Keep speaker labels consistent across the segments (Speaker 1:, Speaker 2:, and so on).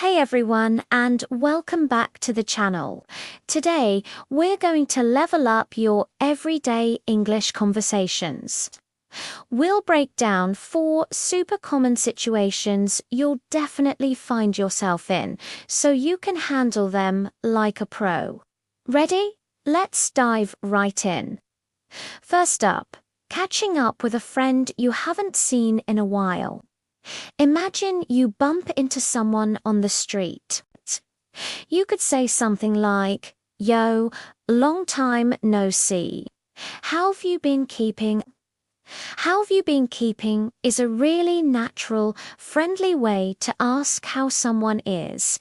Speaker 1: Hey everyone, and welcome back to the channel. Today, we're going to level up your everyday English conversations. We'll break down 4 super common situations you'll definitely find yourself in, so you can handle them like a pro. Ready? Let's dive right in. First up, catching up with a friend you haven't seen in a while. Imagine you bump into someone on the street. You could say something like, "Yo, long time no see. How have you been keeping?" How have you been keeping is a really natural, friendly way to ask how someone is.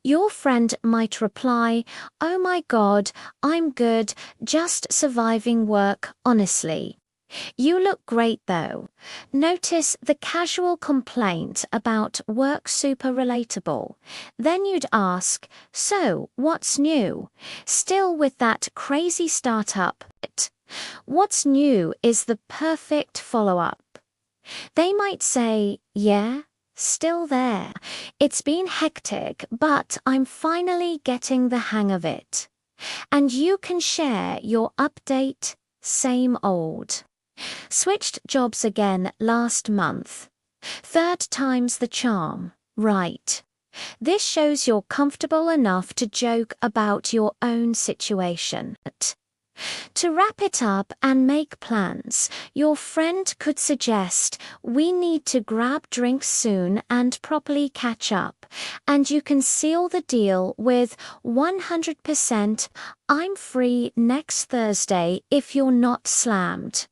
Speaker 1: Your friend might reply, "Oh my God, I'm good, just surviving work, honestly. You look great though." Notice the casual complaint about work super relatable. Then you'd ask, "So, what's new?" Still with that crazy startup. What's new is the perfect follow-up. They might say, "Yeah, still there. It's been hectic, but I'm finally getting the hang of it." And you can share your update, same old. Switched jobs again last month. Third time's the charm, right? This shows you're comfortable enough to joke about your own situation. To wrap it up and make plans, your friend could suggest, "We need to grab drinks soon and properly catch up," and you can seal the deal with 100%, "I'm free next Thursday if you're not slammed."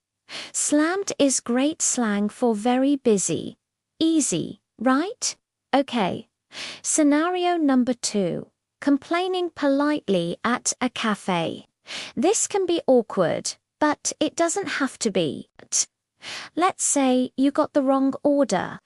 Speaker 1: Slammed is great slang for very busy. Easy, right? Okay. Scenario number 2. Complaining politely at a cafe. This can be awkward, but it doesn't have to be. Let's say you got the wrong order.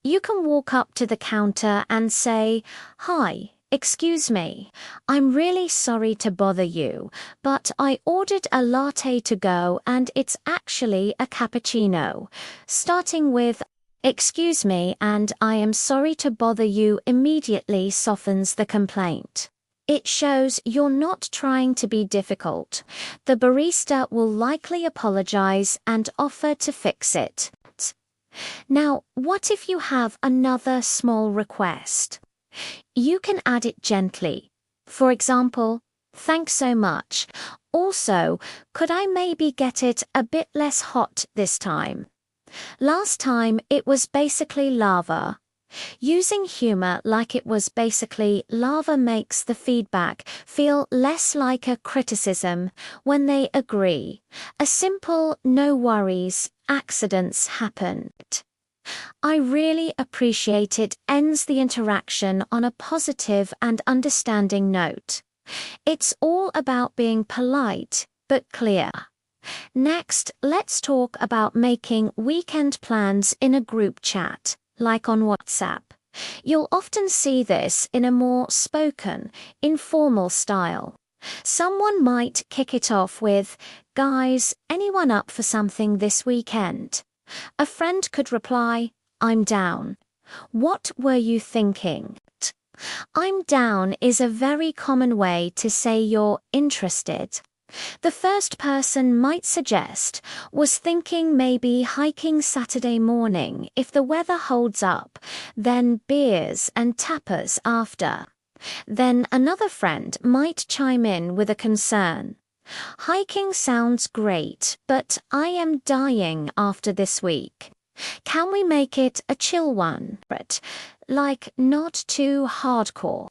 Speaker 1: You can walk up to the counter and say, "Hi, excuse me, I'm really sorry to bother you, but I ordered a latte to go and it's actually a cappuccino." Starting with, "Excuse me and I am sorry to bother you" immediately softens the complaint. It shows you're not trying to be difficult. The barista will likely apologize and offer to fix it. Now, what if you have another small request? You can add it gently. For example, "Thanks so much. Also, could I maybe get it a bit less hot this time? Last time it was basically lava." Using humor like it was basically lava makes the feedback feel less like a criticism when they agree. A simple "no worries, accidents happen. I really appreciate it" ends the interaction on a positive and understanding note. It's all about being polite, but clear. Next, let's talk about making weekend plans in a group chat, like on WhatsApp. You'll often see this in a more spoken, informal style. Someone might kick it off with, "Guys, anyone up for something this weekend?" A friend could reply, "I'm down. What were you thinking?" "I'm down" is a very common way to say you're interested. The first person might suggest, "Was thinking maybe hiking Saturday morning if the weather holds up, then beers and tapas after." Then another friend might chime in with a concern. "Hiking sounds great, but I am dying after this week. Can we make it a chill one, like not too hardcore?"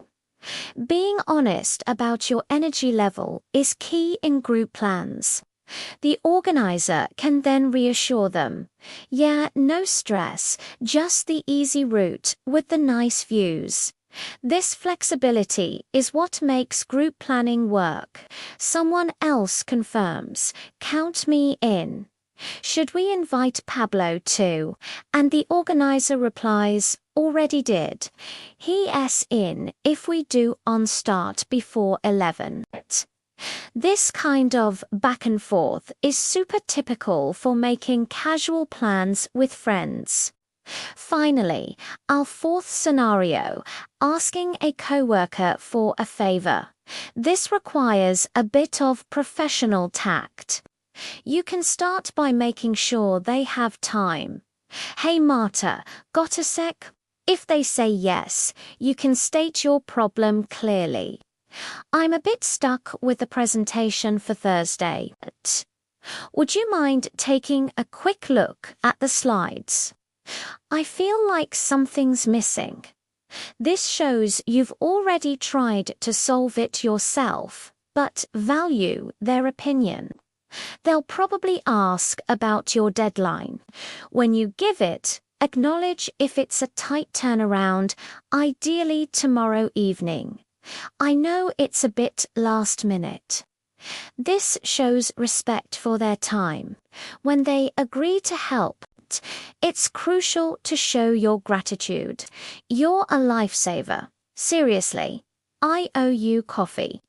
Speaker 1: Being honest about your energy level is key in group plans. The organizer can then reassure them, "Yeah, no stress, just the easy route with the nice views." This flexibility is what makes group planning work. Someone else confirms, "Count me in." "Should we invite Pablo too?" And the organizer replies, "Already did. He's in if we do on start before 11. This kind of back and forth is super typical for making casual plans with friends. Finally, our fourth scenario, asking a coworker for a favor. This requires a bit of professional tact. You can start by making sure they have time. Hey Marta, got a sec? If they say yes, you can state your problem clearly. I'm a bit stuck with the presentation for Thursday. Would you mind taking a quick look at the slides? I feel like something's missing. This shows you've already tried to solve it yourself, but value their opinion. They'll probably ask about your deadline. When you give it, acknowledge if it's a tight turnaround, ideally tomorrow evening. I know it's a bit last minute. This shows respect for their time. When they agree to help, it's crucial to show your gratitude. You're a lifesaver. Seriously, I owe you coffee.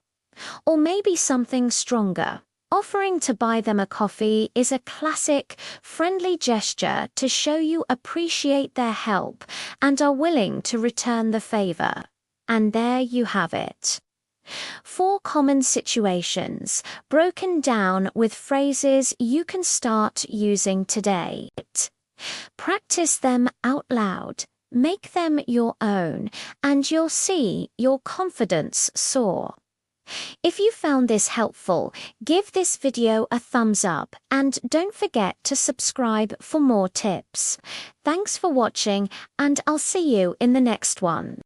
Speaker 1: Or maybe something stronger. Offering to buy them a coffee is a classic, friendly gesture to show you appreciate their help and are willing to return the favor. And there you have it. 4 common situations, broken down with phrases you can start using today. Practice them out loud, make them your own, and you'll see your confidence soar. If you found this helpful, give this video a thumbs up and don't forget to subscribe for more tips. Thanks for watching, and I'll see you in the next one.